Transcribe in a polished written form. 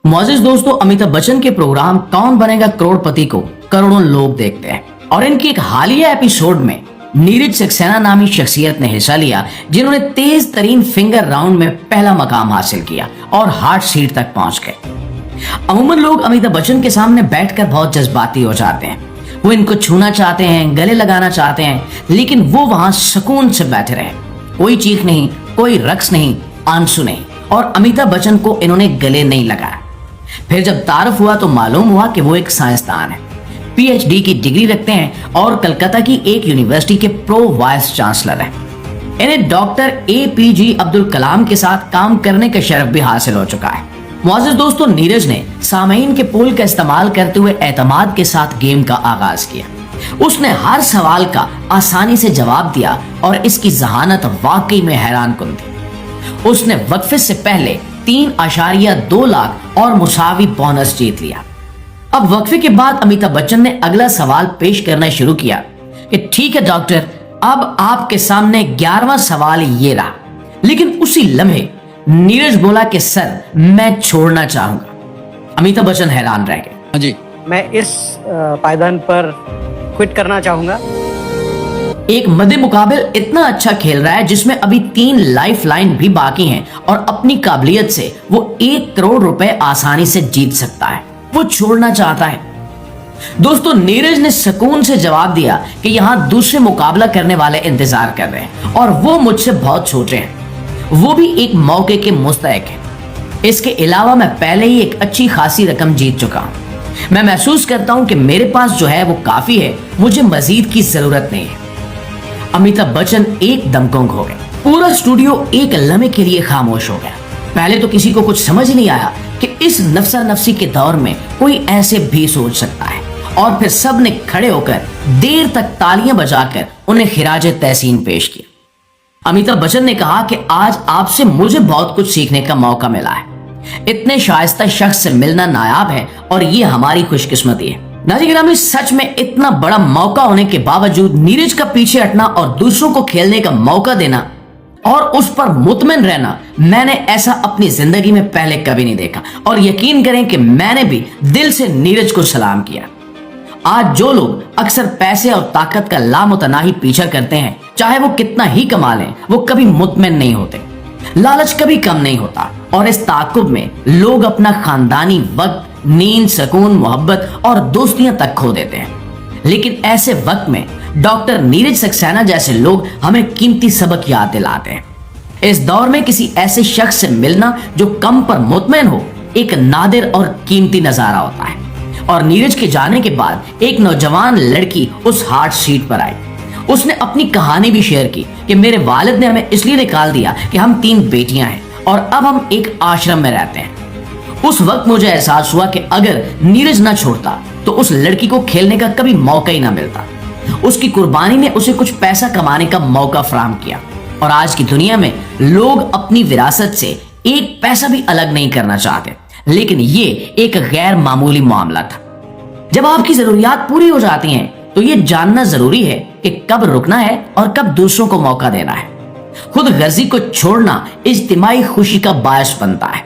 मोअज़्ज़िज़ दोस्तों, अमिताभ बच्चन के प्रोग्राम कौन बनेगा करोड़पति को करोड़ों लोग देखते हैं और इनकी एक हालिया एपिसोड में नीरज सक्सेना नामी शख्सियत ने हिस्सा लिया, जिन्होंने तेज तरीन फिंगर राउंड में पहला मकाम हासिल किया और हार्ट सीट तक पहुंच गए। अमूमन लोग अमिताभ बच्चन के सामने बैठकर बहुत जज्बाती हो जाते हैं, वो इनको छूना चाहते हैं, गले लगाना चाहते हैं, लेकिन वो वहां सुकून से बैठे रहे। कोई चीख नहीं, कोई रक्स नहीं, आंसू नहीं, और अमिताभ बच्चन को इन्होंने गले नहीं लगाया। फिर जब तारुफ हुआ तो मालूम हुआ कि वो एक साइंसदान है, पीएचडी की डिग्री रखते हैं और कलकत्ता की एक यूनिवर्सिटी के प्रो वाइस चांसलर हैं। इन्हें डॉक्टर एपीजे अब्दुल कलाम के साथ काम करने का शर्फ भी हासिल हो चुका है। मुअज़्ज़िज़ दोस्तों, नीरज ने सामईन के पोल का इस्तेमाल करते हुए एतमाद के साथ गेम का आगाज किया। उसने हर सवाल का आसानी से जवाब दिया और इसकी जहानत वाकई में हैरान कुन थी। उसने वक्फे से पहले 3.2 लाख और मुसावी बोनस जीत लिया। अब वक्फे के बाद अमिताभ बच्चन ने अगला सवाल पेश करना शुरू किया कि ठीक है डॉक्टर, अब आपके सामने 11वां सवाल ये रहा। लेकिन उसी लम्हे नीरज बोला कि सर, मैं छोड़ना चाहूंगा। अमिताभ बच्चन हैरान रह गए। हाँ जी, मैं इस पायदान पर क्विट करना चाहूंगा। एक मध्य मुकाबिल इतना अच्छा खेल रहा है जिसमें अभी 3 लाइफ लाइन भी बाकी हैं और अपनी काबिलियत से वो 1 करोड़ रुपए आसानी से जीत सकता है। वो छोड़ना चाहता है। दोस्तों, नीरज ने सुकून से जवाब दिया कि यहाँ दूसरे मुकाबला करने वाले इंतजार कर रहे हैं और वो मुझसे बहुत छोटे हैं, वो भी एक मौके के मुस्तहिक हैं। इसके अलावा मैं पहले ही एक अच्छी खासी रकम जीत चुका हूं। मैं महसूस करता हूं कि मेरे पास जो है वो काफी है, मुझे मजीद की जरूरत नहीं है। अमिताभ बच्चन एकदम गुंग हो गए। पूरा स्टूडियो एक लम्हे के लिए खामोश हो गया। पहले तो किसी को कुछ समझ नहीं आया कि इस नफसा नफसी के दौर में कोई ऐसे भी सोच सकता है, और फिर सब ने खड़े होकर देर तक तालियां बजाकर उन्हें खिराज तहसीन पेश किया। अमिताभ बच्चन ने कहा कि आज आपसे मुझे बहुत कुछ सीखने का मौका मिला है। इतने शाइस्ता शख्स से मिलना नायाब है और ये हमारी खुशकिस्मती है। नाज़रीन गिरामी, सच में इतना बड़ा मौका होने के बावजूद नीरज का पीछे हटना और दूसरों को खेलने का मौका देना और उस पर मुतमिन रहना, मैंने ऐसा अपनी जिंदगी में पहले कभी नहीं देखा। और यकीन करें कि मैंने भी दिल से नीरज को सलाम किया। आज जो लोग अक्सर पैसे और ताकत का लामुतनाही पीछा करते हैं, चाहे वो कितना ही कमा लें, वो कभी मुतमिन नहीं होते। लालच कभी कम नहीं होता और इस ताक़ुब में लोग अपना खानदानी वक्त, नींद, सुकून, मोहब्बत और दोस्तियां तक खो देते हैं। लेकिन ऐसे वक्त में डॉक्टर नीरज सक्सेना जैसे लोग हमें कीमती सबक याद दिलाते हैं। इस दौर में किसी ऐसे शख्स से मिलना जो कम पर मुतमिन हो, एक नादिर और कीमती नजारा होता है। और नीरज के जाने के बाद एक नौजवान लड़की उस हार्ट सीट पर आई। उसने अपनी कहानी भी शेयर की कि मेरे वालिद ने हमें इसलिए निकाल दिया कि हम 3 बेटियां हैं और अब हम एक आश्रम में रहते हैं। उस वक्त मुझे एहसास हुआ कि अगर नीरज ना छोड़ता तो उस लड़की को खेलने का कभी मौका ही ना मिलता। उसकी कुर्बानी ने उसे कुछ पैसा कमाने का मौका फराहम किया। और आज की दुनिया में लोग अपनी विरासत से एक पैसा भी अलग नहीं करना चाहते, लेकिन ये एक गैर मामूली मामला था। जब आपकी जरूरियात पूरी हो जाती हैं तो ये जानना जरूरी है कि कब रुकना है और कब दूसरों को मौका देना है। खुद गर्जी को छोड़ना इज्तिमाई खुशी का बायस बनता है।